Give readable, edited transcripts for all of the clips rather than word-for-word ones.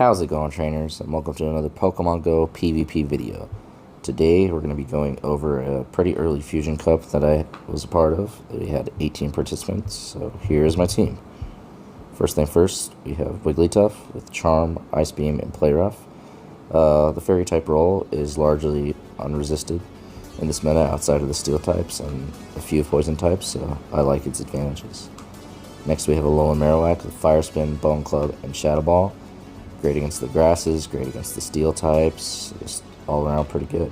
How's it going, trainers? And welcome to another Pokemon Go PvP video. Today we're going to be going over a pretty early Fusion Cup that I was a part of. We had 18 participants, so here's my team. First thing first, we have Wigglytuff with Charm, Ice Beam, and Play Rough. The Fairy type role is largely unresisted in this meta outside of the Steel types and a few Poison types, so I like its advantages. Next we have Alolan Marowak with Fire Spin, Bone Club, and Shadow Ball. Great against the grasses, great against the steel types, just all around pretty good.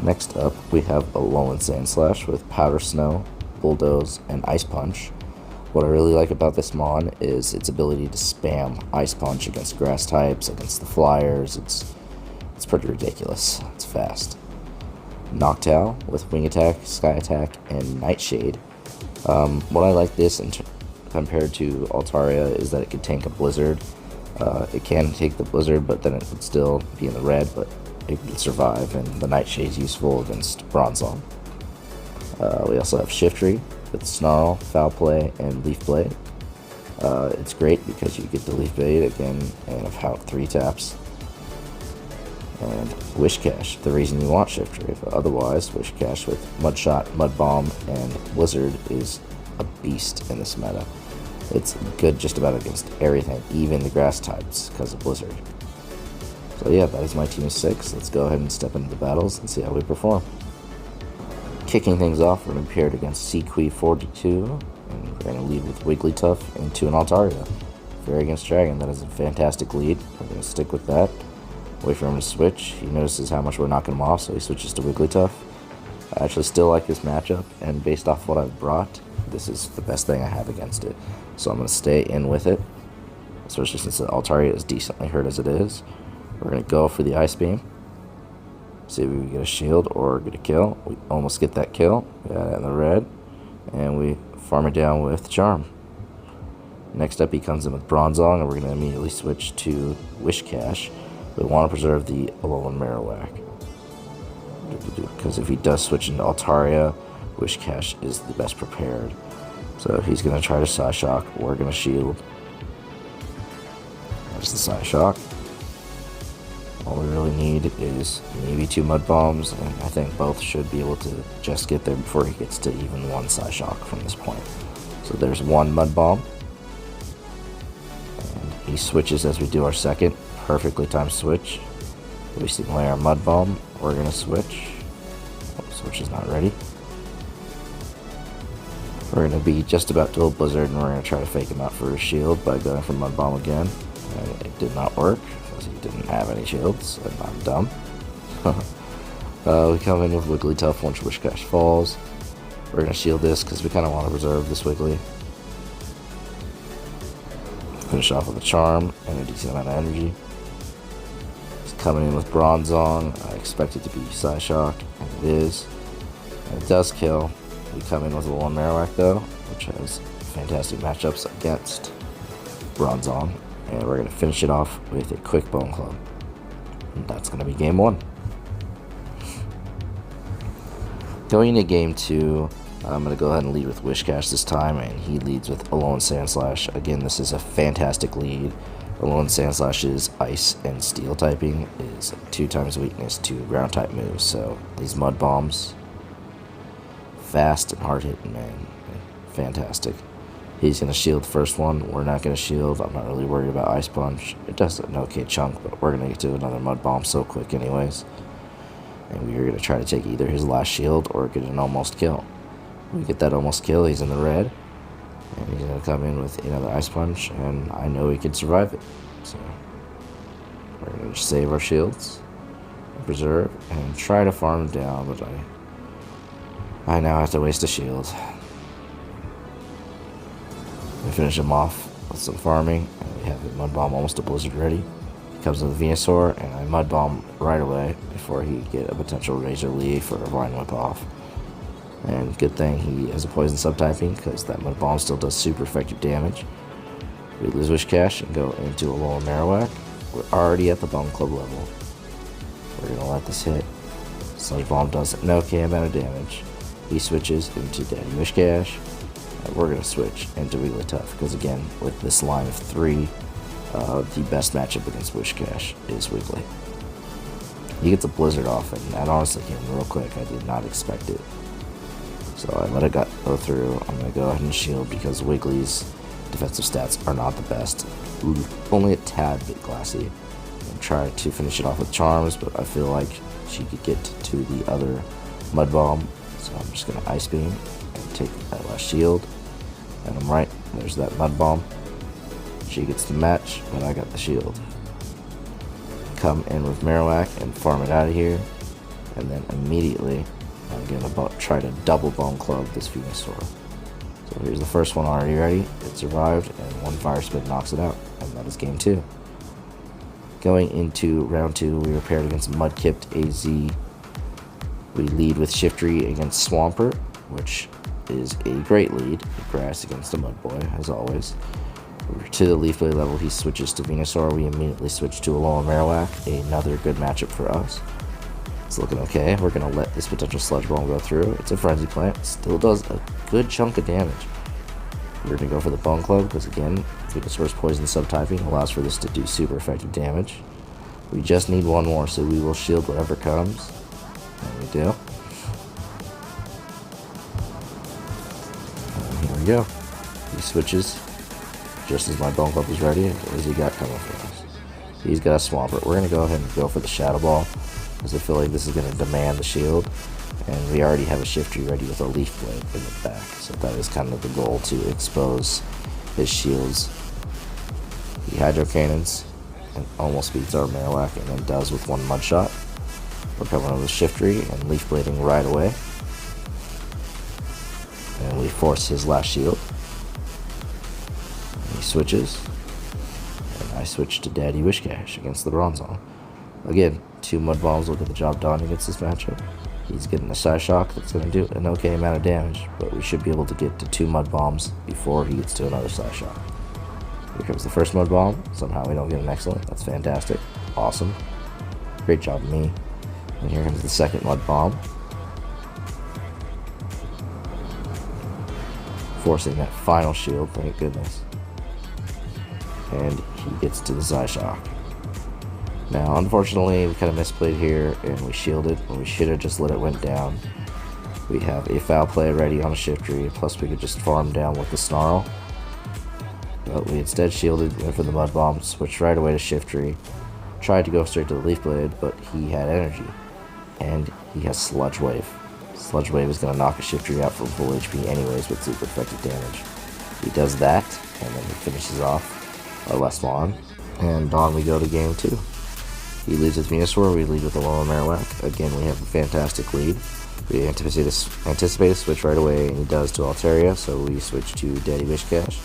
Next up, we have Alolan Sandslash with Powder Snow, Bulldoze, and Ice Punch. What I really like about this mon is its ability to spam Ice Punch against grass types, against the flyers. It's pretty ridiculous. It's fast. Noctowl with Wing Attack, Sky Attack, and Nightshade. What I like this compared to Altaria is that it could tank a Blizzard. It can take the Blizzard, but then it would still be in the red, but it could survive, and the Nightshade is useful against Bronzong. We also have Shiftry with Snarl, Foul Play, and Leaf Blade. It's great because you get the Leaf Blade again and about 3 taps. And Wishcash, the reason you want Shiftry. Otherwise, Wishcash with Mudshot, Mud Bomb, and Blizzard is a beast in this meta. It's good just about against everything, even the grass types, because of Blizzard. So yeah, that is my team of 6. Let's go ahead and step into the battles and see how we perform. Kicking things off, we're going to be paired against C-QUENS 42, and we're going to lead with Wigglytuff into an Altaria. Fairy against Dragon, that is a fantastic lead. We're going to stick with that. Wait for him to switch. He notices how much we're knocking him off, so he switches to Wigglytuff. I actually still like this matchup, and based off what I've brought, this is the best thing I have against it. So I'm going to stay in with it, especially since the Altaria is decently hurt as it is. We're going to go for the Ice Beam. See if we can get a shield or get a kill. We almost get that kill. We got it in the red, and we farm it down with Charm. Next up, he comes in with Bronzong, and we're going to immediately switch to Wishcash. We want to preserve the Alolan Marowak, because if he does switch into Altaria, Wishcash is the best prepared. So he's going to try to Psyshock. We're going to shield. There's the Psyshock. All we really need is maybe 2 Mud Bombs, and I think both should be able to just get there before he gets to even 1 Psyshock from this point. So there's 1 Mud Bomb. And he switches as we do our second. Perfectly timed switch. Wasting away our Mud Bomb. We're going to switch. Oh, switch is not ready. We're going to be just about to Blizzard, and we're going to try to fake him out for his shield by going for Mud Bomb again. And it did not work, because he didn't have any shields, and I'm dumb. We come in with Wigglytuff once Wishcash falls. We're going to shield this, because we kind of want to preserve this Wiggly. Finish off with a Charm, and a decent amount of energy. It's coming in with Bronzong. I expect it to be Psyshock, and it is. And it does kill. We come in with a Alolan Marowak though, which has fantastic matchups against Bronzong, and we're going to finish it off with a quick Bone Club. And that's going to be game 1. Going into game 2, I'm going to go ahead and lead with Wishcash this time, and he leads with Alolan Sandslash. Again, this is a fantastic lead. Alolan Sandslash's Ice and Steel typing is 2 times weakness to ground type moves, so these Mud Bombs, fast and hard hitting, man. Fantastic. He's going to shield the first one. We're not going to shield. I'm not really worried about Ice Punch. It does an okay chunk, but we're going to get to another Mud Bomb so quick anyways. And we're going to try to take either his last shield or get an almost kill. We get that almost kill. He's in the red. And he's going to come in with another Ice Punch, and I know he can survive it. So we're going to just save our shields, preserve, and try to farm him down, but I now have to waste a shield. We finish him off with some farming, and we have the Mud Bomb almost a Blizzard ready. He comes with a Venusaur, and I Mud Bomb right away before he get a potential Razor Leaf or a Vine Whip off. And good thing he has a Poison subtyping, because that Mud Bomb still does super effective damage. We lose Wishcash and go into a Alolan Marowak. We're already at the Bone Club level. We're going to let this hit. Sludge Bomb does an okay amount of damage. He switches into Daddy Wishcash. we're going to switch into Wigglytuff, because again, with this line of 3, the best matchup against Whiscash is Wiggly. He gets a Blizzard off, and that honestly came real quick. I did not expect it. So I let it go through. I'm going to go ahead and shield, because Wiggly's defensive stats are not the best. Only a tad bit glassy. And try to finish it off with Charms, but I feel like she could get to the other Mud Bomb. So I'm just going to Ice Beam and take that last shield. And I'm right. There's that Mud Bomb. She gets the match, but I got the shield. Come in with Marowak and farm it out of here. And then immediately I'm going to try to double Bone Club this Venusaur. So here's the first one already ready. It survived, and one Fire Spit knocks it out. And that is game 2. Going into round 2, we were paired against Mudkipped AZ. We lead with Shiftry against Swampert, which is a great lead. Grass against a Mudboy, as always. To the Leaf Blade level, he switches to Venusaur. We immediately switch to Alolan Marowak, another good matchup for us. It's looking okay. We're going to let this potential Sludge Bomb go through. It's a Frenzy Plant. Still does a good chunk of damage. We're going to go for the Bone Club, because again, Venusaur's Poison subtyping allows for this to do super effective damage. We just need one more, so we will shield whatever comes. And we do. And here we go. He switches just as my Bone Club is ready. What has he got coming for us? He's got a Swampert. We're going to go ahead and go for the Shadow Ball, because I feel like this is going to demand the shield. And we already have a Shiftry ready with a Leaf Blade in the back. So that is kind of the goal, to expose his shields. He Hydro Cannons and almost beats our Marowak, and then does with one Mud Shot. We're coming with Shiftry and Leaf Blading right away. And we force his last shield. And he switches. And I switch to Daddy Whiscash against the Bronzong. Again, 2 Mud Bombs will get the job done against this matchup. He's getting a Psyshock that's going to do an okay amount of damage, but we should be able to get to 2 Mud Bombs before he gets to another Psyshock. Here comes the first Mud Bomb. Somehow we don't get an excellent. That's fantastic. Awesome. Great job, me. And here comes the second Mud Bomb. Forcing that final shield, thank goodness. And he gets to the Psyshock. Now, unfortunately, we kind of misplayed here, and we shielded when we should have just let it went down. We have a Foul Play ready on a Shiftry, plus we could just farm down with the Snarl. But we instead shielded, went for the Mud Bomb, switched right away to Shiftry. Tried to go straight to the Leaf Blade, but he had energy. And he has Sludge Wave. Sludge Wave is going to knock a Shiftry out from full HP anyways with super effective damage. He does that, and then he finishes off our last one. And on we go to game 2. He leads with Venusaur, we lead with Alolan Marowak. Again, we have a fantastic lead. We anticipate a switch right away, and he does to Altaria, so we switch to Daddy Whiscash.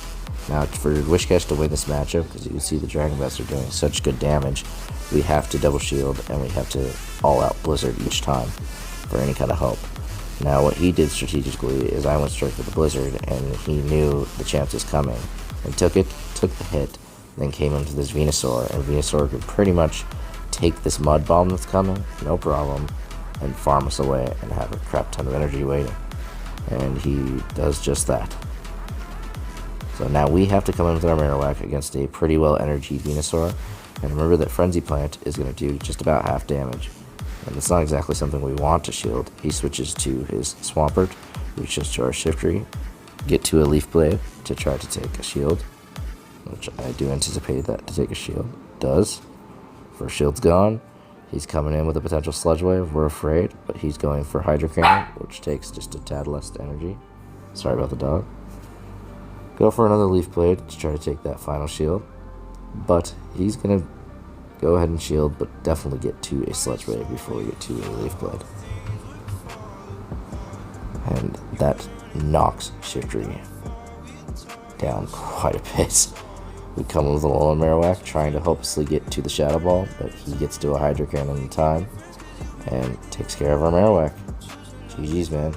Now, for Whiscash to win this matchup, because you can see the Dragon Vests are doing such good damage, we have to double shield, and we have to all-out Blizzard each time for any kind of help. Now, what he did strategically is I went straight for the Blizzard, and he knew the chance was coming, and took the hit, then came into this Venusaur, and Venusaur could pretty much take this Mud Bomb that's coming, no problem, and farm us away and have a crap ton of energy waiting. And he does just that. So now we have to come in with our Marowak against a pretty well energy Venusaur. And remember that Frenzy Plant is going to do just about half damage. And it's not exactly something we want to shield. He switches to his Swampert, reaches to our Shiftry, get to a Leaf Blade to try to take a shield, which I do anticipate that to take a shield. Does. First shield's gone. He's coming in with a potential Sludge Wave. We're afraid, but he's going for Hydro Cannon, which takes just a tad less energy. Sorry about the dog. Go for another Leaf Blade to try to take that final shield. But he's going to go ahead and shield, but definitely get to a Sludge Wave before we get to a Leaf Blade. And that knocks Shiftry down quite a bit. We come with a Alolan Marowak, trying to hopelessly get to the Shadow Ball, but he gets to a Hydro Cannon in time, and takes care of our Marowak. GG's, man.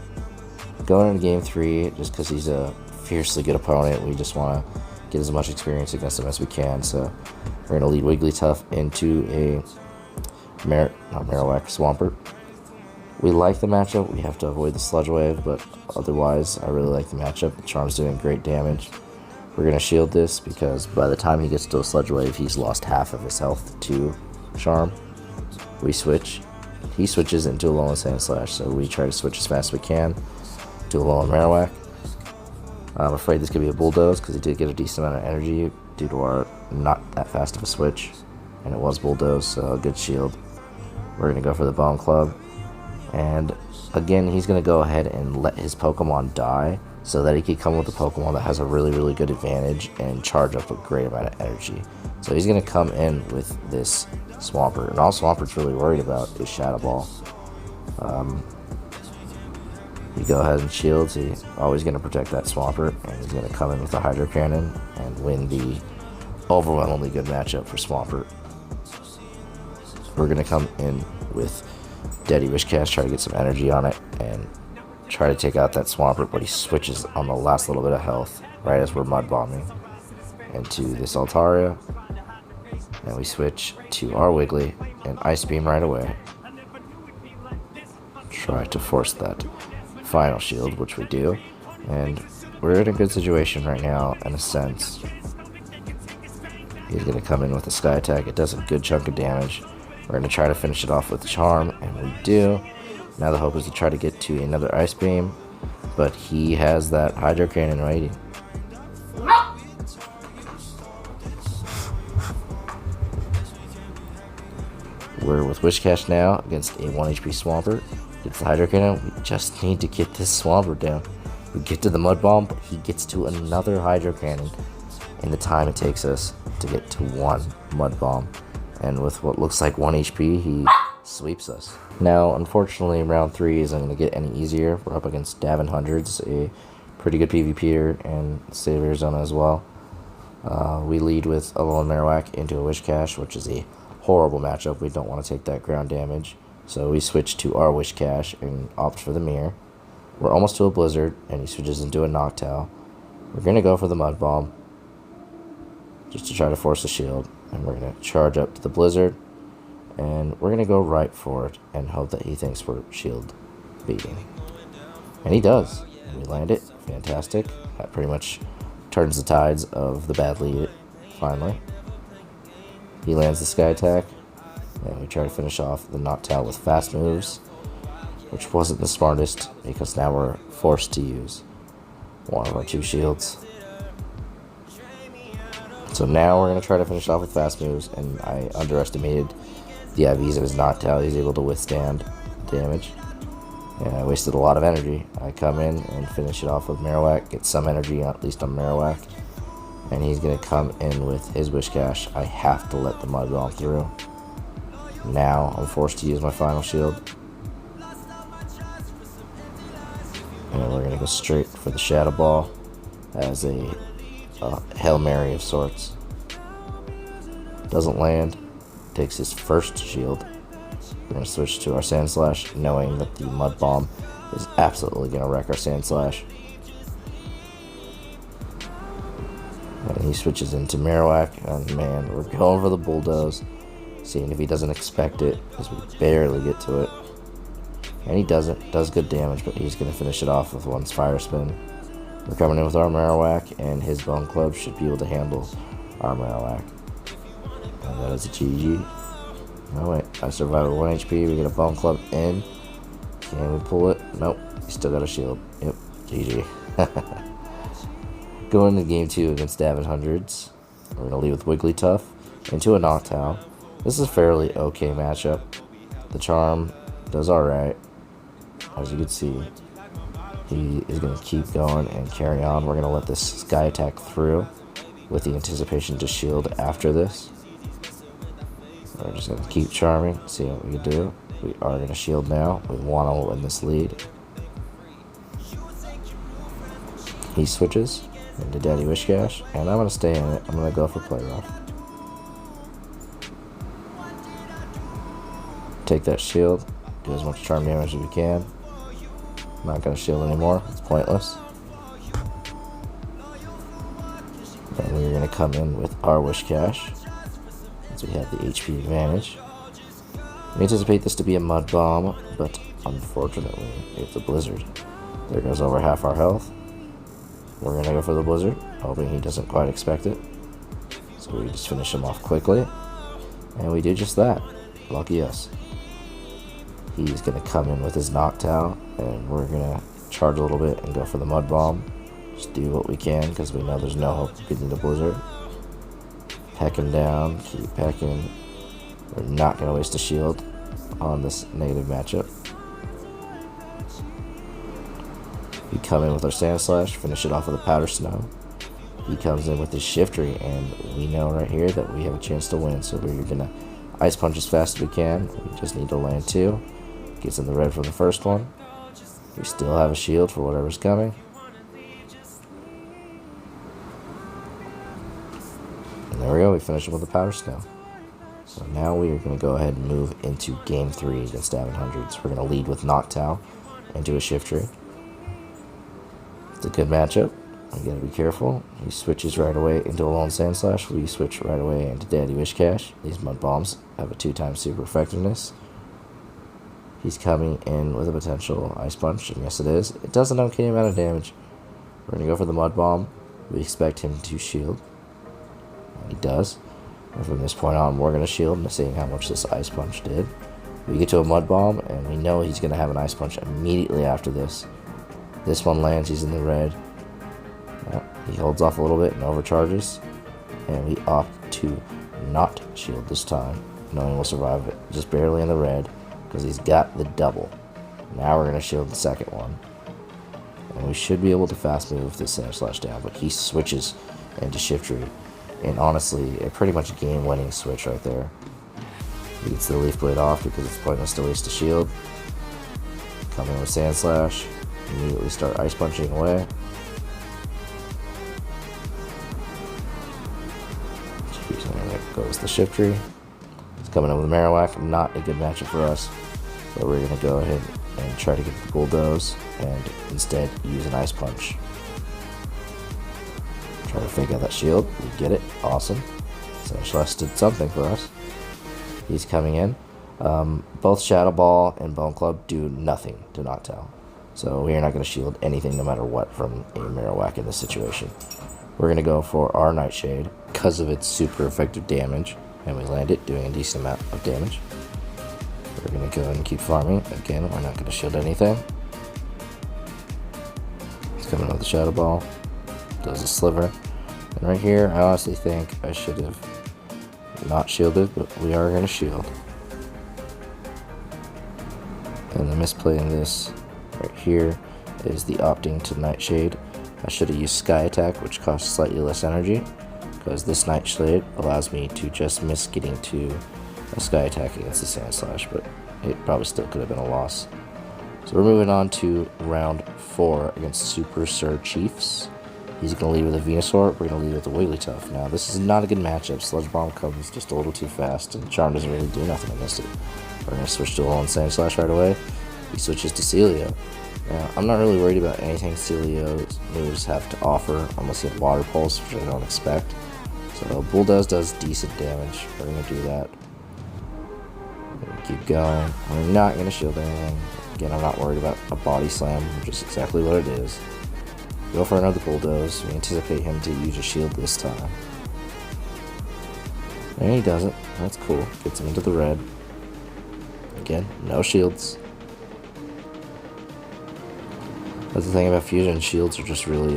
Going into game 3, just because he's a fiercely good opponent, we just want to get as much experience against him as we can, so we're going to lead Wigglytuff into a Swampert. We like the matchup. We have to avoid the Sludge Wave, but otherwise, I really like the matchup. The Charm's doing great damage. We're going to shield this because by the time he gets to a Sludge Wave, he's lost half of his health to Charm. We switch. He switches into Alolan Sandslash, so we try to switch as fast as we can to Alolan Marowak. I'm afraid this could be a Bulldoze because he did get a decent amount of energy due to our not that fast of a switch. And it was Bulldoze, so a good shield. We're going to go for the Bone Club. And again, he's going to go ahead and let his Pokemon die so that he can come with a Pokemon that has a really, really good advantage and charge up a great amount of energy. So he's going to come in with this Swampert. And all Swampert's really worried about is Shadow Ball. You go ahead and shields. He's always going to protect that Swampert. And he's going to come in with a Hydro Cannon and win the overwhelmingly good matchup for Swampert. We're going to come in with Daddy Wishcash, try to get some energy on it, and try to take out that Swampert, but he switches on the last little bit of health, right as we're Mud Bombing, into this Altaria. And we switch to our Wiggly, and Ice Beam right away. Try to force that final shield, which we do, and we're in a good situation right now, in a sense. He's going to come in with a Sky Attack. It does a good chunk of damage. We're going to try to finish it off with the Charm, and we do. Now the hope is to try to get to another Ice Beam, but he has that Hydro Cannon waiting. We're with Wishcash now against a 1 HP Swampert. Gets the Hydro Cannon. We just need to get this Swampert down. We get to the Mud Bomb, but he gets to another Hydro Cannon in the time it takes us to get to one Mud Bomb. And with what looks like 1 HP, he sweeps us. Now, unfortunately, round 3 isn't going to get any easier. We're up against Davin Hundreds, a pretty good PvPer, and State of Arizona as well. We lead with Alolan Marowak into a Wishcash, which is a horrible matchup. We don't want to take that ground damage. So we switch to our Wishcash and opt for the Mirror. We're almost to a Blizzard, and he switches into a Noctowl. We're going to go for the Mud Bomb, just to try to force a shield. And we're going to charge up to the Blizzard, and we're going to go right for it and hope that he thinks we're shield beating. And he does. And we land it. Fantastic. That pretty much turns the tides of the bad lead finally. He lands the Sky Attack, and we try to finish off the Noctowl with fast moves, which wasn't the smartest because now we're forced to use one of our 2 shields. So now we're going to try to finish off with fast moves, and I underestimated the IVs of his Noctowl. He's able to withstand damage, and I wasted a lot of energy. I come in and finish it off with Marowak, get some energy at least on Marowak, and he's going to come in with his Wishcash. I have to let the Mud Bomb through. Now I'm forced to use my final shield, and we're going to go straight for the Shadow Ball as a Hail Mary of sorts. Doesn't land. Takes his first shield. We're going to switch to our Sandslash, knowing that the Mud Bomb is absolutely going to wreck our Sandslash. And he switches into Marowak, and man, we're going for the Bulldoze, seeing if he doesn't expect it, as we barely get to it. And he doesn't. Does good damage, but he's going to finish it off with one Fire Spin. We're coming in with our Marowak, and his Bone Club should be able to handle our Marowak. And that is a GG. Oh wait, I survived with 1 HP. We get a Bone Club in. Can we pull it? Nope. He still got a shield. Yep. GG. Going into game 2 against Davin Hundreds. We're going to lead with Wigglytuff into a Noctowl. This is a fairly okay matchup. The Charm does alright. As you can see, he is going to keep going and carry on. We're going to let this Sky Attack through with the anticipation to shield after this. We're just going to keep charming, see what we can do. We are going to shield now. We want to win this lead. He switches into Daddy Wishcash, and I'm going to stay in it. I'm going to go for Play Rough. Take that shield, do as much charm damage as we can. I'm not going to shield anymore, it's pointless. And we're going to come in with our Wishcash, since we have the HP advantage. We anticipate this to be a Mud Bomb, but unfortunately, it's a blizzard. There goes over half our health. We're gonna go for the blizzard, hoping he doesn't quite expect it. So we just finish him off quickly. And we do just that. Lucky us. He's gonna come in with his Noctowl, and we're gonna charge a little bit and go for the Mud Bomb. Just do what we can, because we know there's no hope of getting the blizzard. Peck him down, keep pecking. We're not gonna waste a shield on this negative matchup. We come in with our Sand Slash, finish it off with a Powder Snow. He comes in with his Shiftry, and we know right here that we have a chance to win, so we're gonna Ice Punch as fast as we can. We just need to land 2. Gets in the red from the first one. We still have a shield for whatever's coming. And there we go, we finish him with a Powder Snow. So now we are going to go ahead and move into Game 3 against Davin Hundreds. We're going to lead with Noctowl and do a Shiftry. It's a good matchup. We got to be careful. He switches right away into a Lone Sand Slash. We switch right away into Daddy Wishcash. These Mud Bombs have a 2x super effectiveness. He's coming in with a potential Ice Punch, and yes it is. It does an okay amount of damage. We're going to go for the Mud Bomb. We expect him to shield. And he does. And from this point on, we're going to shield, and seeing how much this Ice Punch did. We get to a Mud Bomb, and we know he's going to have an Ice Punch immediately after this. This one lands, he's in the red. He holds off a little bit and overcharges. And we opt to not shield this time, knowing we'll survive it. Just barely in the red, because he's got the double. Now we're going to shield the second one. And we should be able to fast move this Sand Slash down, but he switches into Shiftry. And honestly, a pretty much game-winning switch right there. He gets the Leaf Blade off because it's pointless to waste a shield. Come in with Sand Slash. Immediately start Ice Punching away. There goes the Shiftry. It's coming in with Marowak. Not a good matchup for us. But we're going to go ahead and try to get the Bulldoze and instead use an Ice Punch. Try to fake out that shield. We get it. Awesome. So Slash did something for us. He's coming in. Both Shadow Ball and Bone Club do nothing to Noctowl. So we are not going to shield anything no matter what from a Marowak in this situation. We're going to go for our Nightshade because of its super effective damage. And we land it, doing a decent amount of damage. We're going to go ahead and keep farming. Again, we're not going to shield anything. He's coming with the Shadow Ball. Does a Sliver. And right here, I honestly think I should have not shielded, but we are going to shield. And the misplay in this right here is the opting to Nightshade. I should have used Sky Attack, which costs slightly less energy, because this Nightshade allows me to just miss getting to a Sky Attack against the Sand Slash, but it probably still could have been a loss. So we're moving on to round 4 against Super Sir Chiefs. He's going to lead with a Venusaur. We're going to lead with a Wigglytuff. Now, this is not a good matchup. Sludge Bomb comes just a little too fast, and Charm doesn't really do nothing against it. We're going to switch to a Lone Sand Slash right away. He switches to Celio. Now, I'm not really worried about anything Celio's moves have to offer, unless he has Water Pulse, which I don't expect. So, Bulldoze does decent damage. We're going to do that. We're going to keep going. We're not going to shield anything. Again, I'm not worried about a Body Slam, which is exactly what it is. Go for another Bulldoze. We anticipate him to use a shield this time. And he doesn't. That's cool. Gets him into the red. Again, no shields. That's the thing about fusion. Shields are just really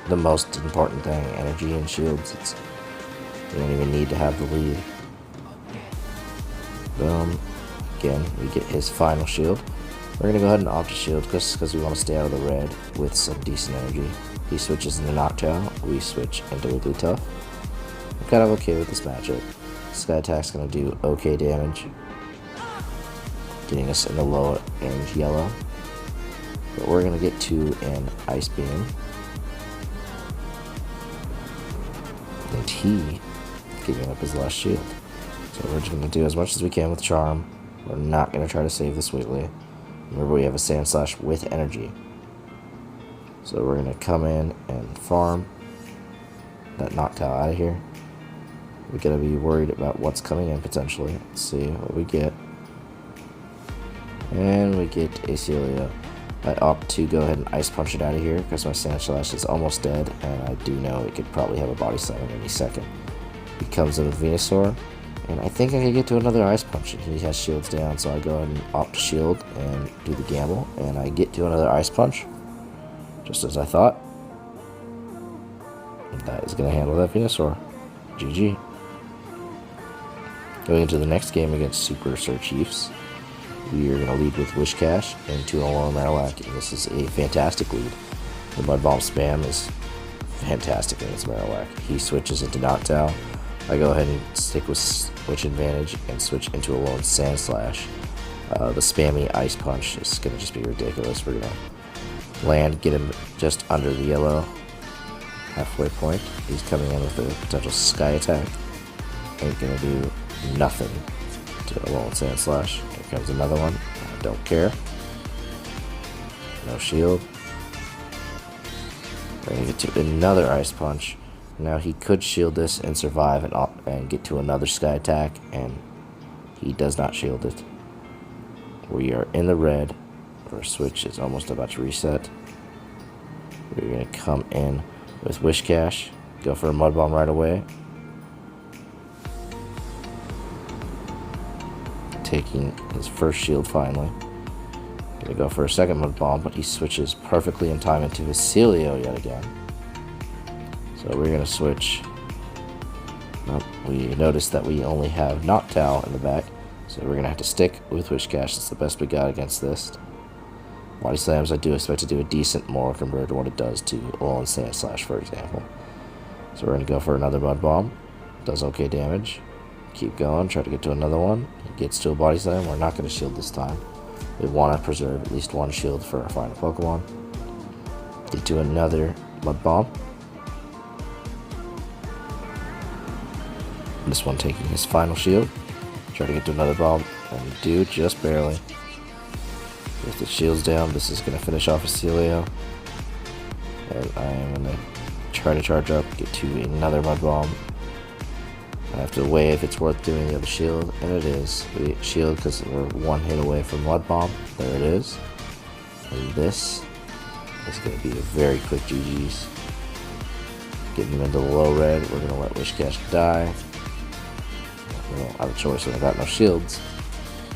the most important thing. Energy and shields. You don't even need to have the lead. Boom. Again, we get his final shield. We're going to go ahead and opt to shield just because we want to stay out of the red with some decent energy. He switches into Noctowl. We switch into Wigglytuff. I'm kind of okay with this matchup. Sky Attack's going to do okay damage, getting us in the low range yellow. But we're going to get to an Ice Beam. And he giving up his last shield. So we're just going to do as much as we can with Charm. We're not going to try to save this Wiggly. Remember, we have a Sand Slash with energy. So we're going to come in and farm that Noctowl out of here. We got to be worried about what's coming in potentially. Let's see what we get. And we get a Celio. I opt to go ahead and Ice Punch it out of here because my Sand Slash is almost dead, and I do know it could probably have a Body Slam any second. He comes in with Venusaur, and I think I can get to another Ice Punch. He has shields down, so I go ahead and opt to shield and do the gamble, and I get to another Ice Punch, just as I thought. And that is going to handle that Venusaur. GG. Going into the next game against Super Sir Chiefs, we are going to lead with Wish Cash into Alolan Marowak, and this is a fantastic lead. The Mud Bomb spam is fantastic against Marowak. He switches into Noctowl. I go ahead and stick with Switch Advantage and switch into Alolan Sand Slash. The spammy Ice Punch is going to just be ridiculous. We're going to land, get him just under the yellow halfway point. He's coming in with a potential Sky Attack. Ain't going to do nothing to Alolan Sand Slash. Here comes another one. I don't care. No shield. We're going to get to another Ice Punch. Now he could shield this and survive and get to another Sky Attack, and he does not shield it. We are in the red. Our switch is almost about to reset. We're going to come in with Wish Cash. Go for a Mud Bomb right away. Taking his first shield finally. Gonna go for a second Mud Bomb, but he switches perfectly in time into his Celio yet again. So we're gonna switch. Nope, we noticed that we only have Noctowl in the back, so we're gonna have to stick with Wish Cash. It's the best we got against this. Body Slams I do expect to do a decent more compared to what it does to Alolan Sand Slash, for example. So we're gonna go for another Mud Bomb. Does okay damage. Keep going, try to get to another one. He gets to a Body Slam. We're not going to shield this time. We want to preserve at least one shield for our final Pokemon. Get to another Mud Bomb. This one taking his final shield. Try to get to another bomb, and we do just barely. With the shields down, this is going to finish off a Celio. And I am going to try to charge up, get to another Mud Bomb. I have to weigh if it's worth doing the other shield, and it is. We shield because we're one hit away from Mud Bomb. There it is. And this is going to be a very quick GG's. Getting him into the low red. We're going to let Wish Cash die. We don't have a choice when I got no shields.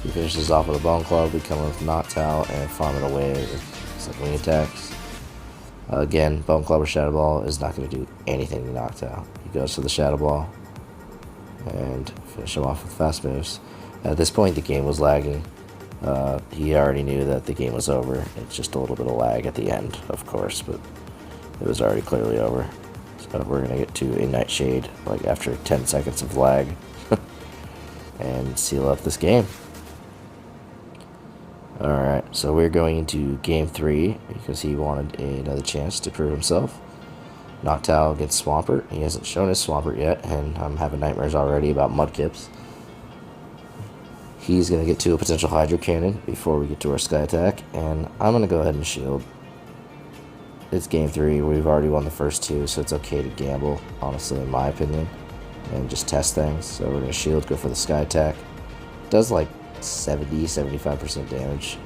He finishes off with a Bone Club. We come in with Noctowl and farm it away with some wing attacks. Again, Bone Club or Shadow Ball is not going to do anything to Noctowl. He goes for the Shadow Ball and finish him off with fast moves. At this point, the game was lagging. He already knew that the game was over. It's just a little bit of lag at the end, of course, but it was already clearly over. So we're going to get to a Nightshade, like after 10 seconds of lag, and seal up this game. Alright, so we're going into Game 3 because he wanted another chance to prove himself. Noctowl against Swampert. He hasn't shown his Swampert yet, and I'm having nightmares already about Mudkips. He's going to get to a potential Hydro Cannon before we get to our Sky Attack, and I'm going to go ahead and shield. It's Game 3. We've already won the first two, so it's okay to gamble, honestly, in my opinion, and just test things. So we're going to shield, go for the Sky Attack. Does like 70-75% damage,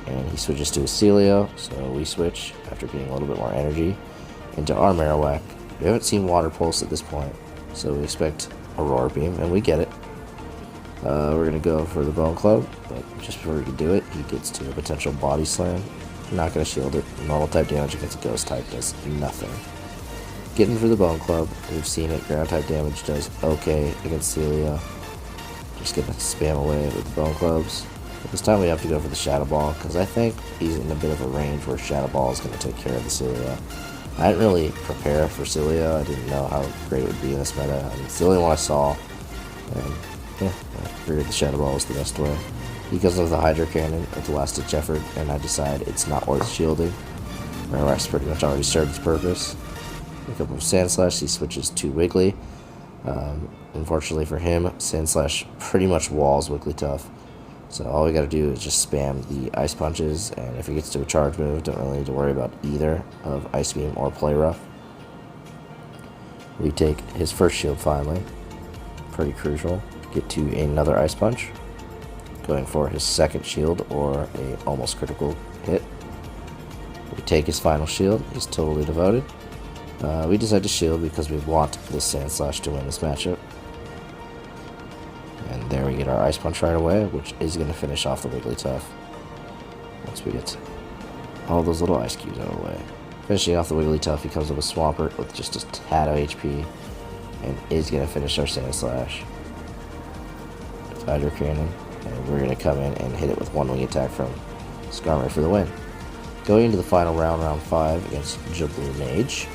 and he switches to a Celio, so we switch after getting a little bit more energy into our Marowak. We haven't seen Water Pulse at this point, so we expect Aurora Beam, and we get it. We're going to go for the Bone Club, but just before we can do it, he gets to a potential Body Slam. Not going to shield it. Normal type damage against a Ghost type does nothing. Getting for the Bone Club, we've seen it. Ground type damage does okay against Celio. Just going to spam away with the Bone Clubs. But this time we have to go for the Shadow Ball, because I think he's in a bit of a range where Shadow Ball is going to take care of the Celio. I didn't really prepare for Celio. I didn't know how great it would be in this meta. I mean, it's the only one I saw. And yeah, I figured the Shadow Ball was the best way. He goes with the Hydro Cannon with the last ditch effort, and I decide it's not worth shielding. Marowak's pretty much already served its purpose. Pick up with Sand Slash, he switches to Wiggly. Unfortunately for him, Sand Slash pretty much walls Wigglytuff. So all we gotta do is just spam the Ice Punches, and if he gets to a charge move, don't really need to worry about either of Ice Beam or Play Rough. We take his first shield finally. Pretty crucial. Get to another Ice Punch. going for his second shield or a almost critical hit. We take his final shield. He's totally devoted. We decide to shield because we want this Sand Slash to win this matchup. And there we get our Ice Punch right away, which is going to finish off the Wigglytuff. Once we get all those little ice cubes out of the way. Finishing off the Wigglytuff, he comes up with Swampert with just a tad of HP. And is going to finish our Sand Slash. With Hydro Cannon. And we're going to come in and hit it with one wing attack from Skarmory for the win. Going into the final round, round 5 against Jablu Mage.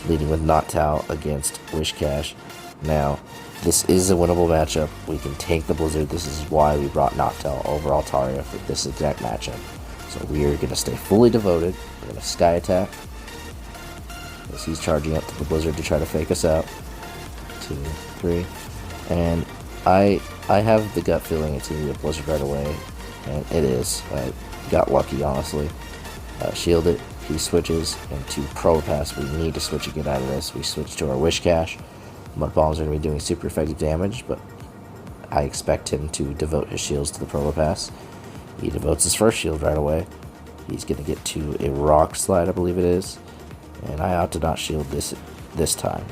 Leading with Noctowl against Whiscash. Now, this is a winnable matchup. We can tank the Blizzard. This is why we brought Noctowl over Altaria for this exact matchup. So we are going to stay fully devoted. We're going to Sky Attack. As he's charging up to the Blizzard to try to fake us out. 2, 3. And I have the gut feeling it's going to be a Blizzard right away. And it is. I got lucky, honestly. Shield it. He switches into Probopass. We need to switch and get out of this. We switch to our Whiscash. Mud Bombs are going to be doing super effective damage, but I expect him to devote his shields to the Probopass. He devotes his first shield right away. He's going to get to a Rock Slide, I believe it is. And I ought to not shield this time.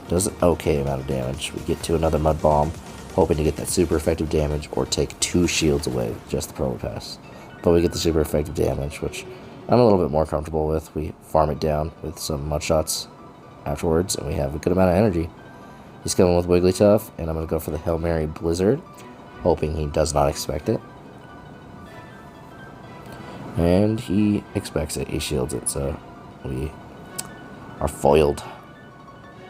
Does an okay amount of damage. We get to another Mud Bomb, hoping to get that super effective damage or take 2 shields away with just the Probopass. But we get the super effective damage, which I'm a little bit more comfortable with. We farm it down with some Mud Shots afterwards, and we have a good amount of energy. He's coming with Wigglytuff, and I'm going to go for the Hail Mary Blizzard, hoping he does not expect it. And he expects it. He shields it, so we are foiled.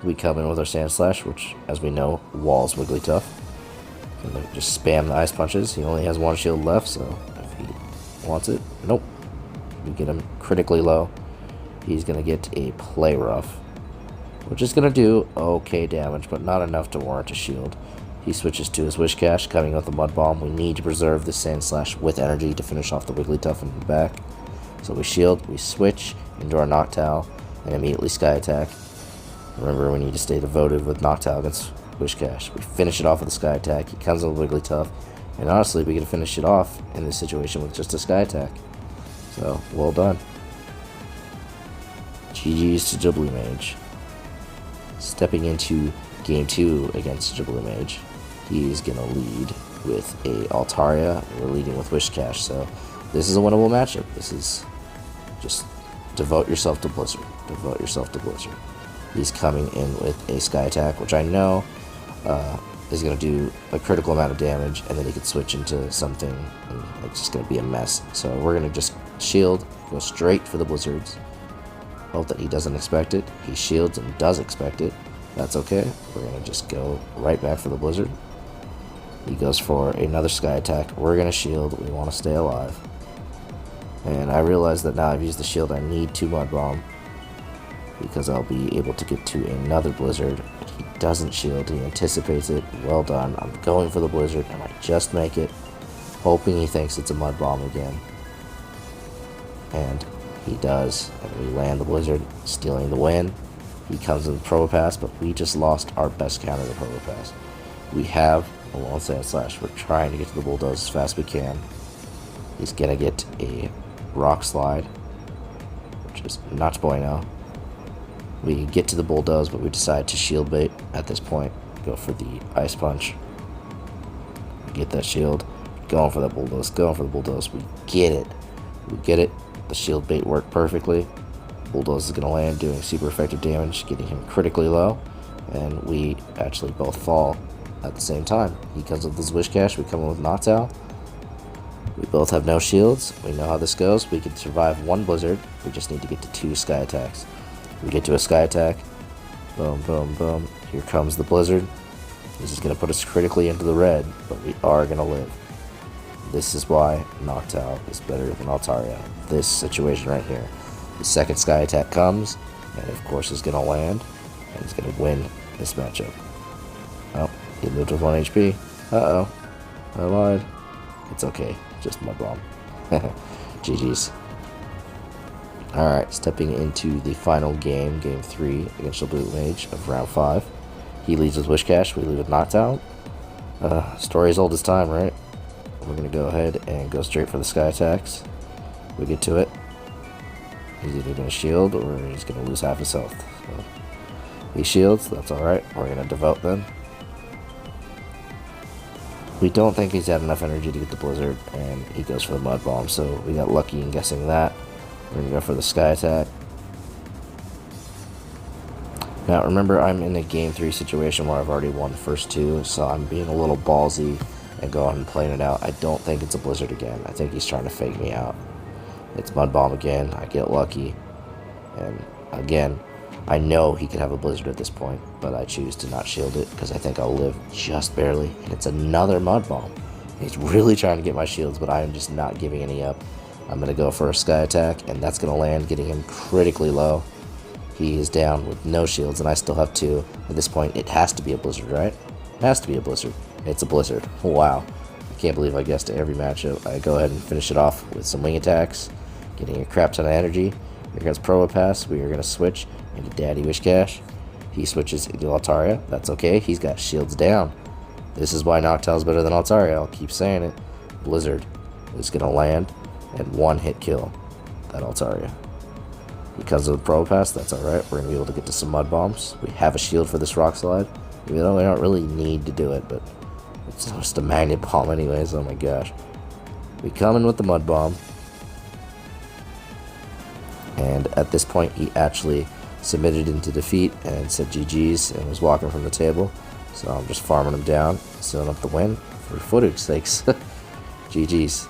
We come in with our Sand Slash, which, as we know, walls Wigglytuff. And just spam the Ice Punches. He only has 1 shield left, so if he wants it, nope. We get him critically low. He's going to get a Play Rough, which is going to do okay damage, but not enough to warrant a shield. He switches to his Whiscash, coming with the Mud Bomb. We need to preserve the Sand Slash with energy to finish off the Wigglytuff in the back. So we shield, we switch into our Noctowl, and immediately Sky Attack. Remember, we need to stay devoted with Noctowl against Whiscash. We finish it off with a Sky Attack. He comes with Wigglytuff, and honestly, we can finish it off in this situation with just a Sky Attack. So, well done. GG's to Jablu Mage. Stepping into Game 2 against Jablu Mage, he's going to lead with a Altaria. We're leading with Whiscash, so this is a winnable matchup. This is just devote yourself to Blizzard. Devote yourself to Blizzard. He's coming in with a Sky Attack, which I know is going to do a critical amount of damage, and then he could switch into something, and it's just going to be a mess. So we're going to just shield, go straight for the Blizzards. Hope that he doesn't expect it. He shields and does expect it. That's okay. We're going to just go right back for the Blizzard. He goes for another Sky Attack. We're going to shield. We want to stay alive. And I realize that now I've used the shield, I need 2 Mud Bomb, because I'll be able to get to another Blizzard. But he doesn't shield. He anticipates it. Well done. I'm going for the Blizzard, and I just make it, hoping he thinks it's a Mud Bomb again. And he does, and we land the Blizzard, stealing the win. He comes in the Probopass, but we just lost our best counter to Probopass. We have a Lone Sand Slash. We're trying to get to the Bulldoze as fast as we can. He's gonna get a Rock Slide, which is not bueno. We get to the Bulldoze, but we decide to shield bait at this point. Go for the Ice Punch. Get that shield. Going for that Bulldoze. Going for the Bulldoze. We get it. We get it. The shield bait worked perfectly. Bulldoze is going to land, doing super effective damage, getting him critically low, and we actually both fall at the same time. He comes with his Whiscash, we come in with Noctowl. We both have no shields. We know how this goes. We can survive 1 Blizzard. We just need to get to 2 Sky Attacks. We get to a Sky Attack. Boom, boom, boom. Here comes the Blizzard. This is going to put us critically into the red, but we are going to live. This is why Noctowl is better than Altaria. This situation right here. The second Sky Attack comes, and of course is going to land, and he's going to win this matchup. Oh, he lived with 1 HP. Uh-oh. I lied. It's okay. Just Mud Bomb. GG's. Alright, stepping into the final game, Game 3, against the Blue Mage of Round 5. He leads with Whiscash, we lead with Noctowl. Story as old as time, right? We're going to go ahead and go straight for the sky attacks. We get to it. He's either going to shield or he's going to lose half his health. So he shields, that's alright. We're going to devote then. We don't think he's had enough energy to get the blizzard, and he goes for the mud bomb, so we got lucky in guessing that. We're going to go for the sky attack. Now remember, I'm in a game 3 situation where I've already won the first 2, so I'm being a little ballsy and going and playing it out. I don't think it's a blizzard again. I think he's trying to fake me out. It's mud bomb again. I get lucky, and again, I know he could have a blizzard at this point, but I choose to not shield it because I think I'll live just barely, and it's another mud bomb. He's really trying to get my shields, but I am just not giving any up. I'm going to go for a sky attack, and that's going to land, getting him critically low. He is down with no shields, and I still have 2. At this point, it has to be a blizzard, right? It has to be a blizzard. It's a blizzard. Wow. I can't believe I guessed every matchup. I go ahead and finish it off with some wing attacks, getting a crap ton of energy. Here comes Probopass. We are going to switch into Daddy Wishcash. He switches into Altaria. That's okay. He's got shields down. This is why Noctowl is better than Altaria. I'll keep saying it. Blizzard is going to land and one-hit kill that Altaria. Because of the Probopass, that's alright. We're going to be able to get to some mud bombs. We have a shield for this rock slide, even though we don't really need to do it, but it's just a magnet bomb anyways. Oh my gosh. We come in with the mud bomb. And at this point, he actually submitted into defeat and said GG's and was walking from the table. So I'm just farming him down, sealing up the win for footage sakes. GG's.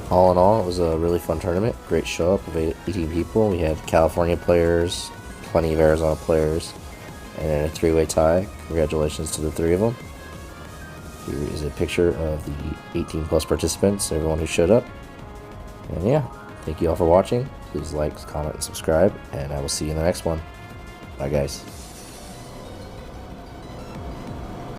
All in all, it was a really fun tournament. Great show up of 18 people. We had California players, plenty of Arizona players, and a 3-way tie. Congratulations to the 3 of them. Here is a picture of the 18 plus participants, everyone who showed up. And yeah, thank you all for watching. Please like, comment, and subscribe, and I will see you in the next one. Bye, guys.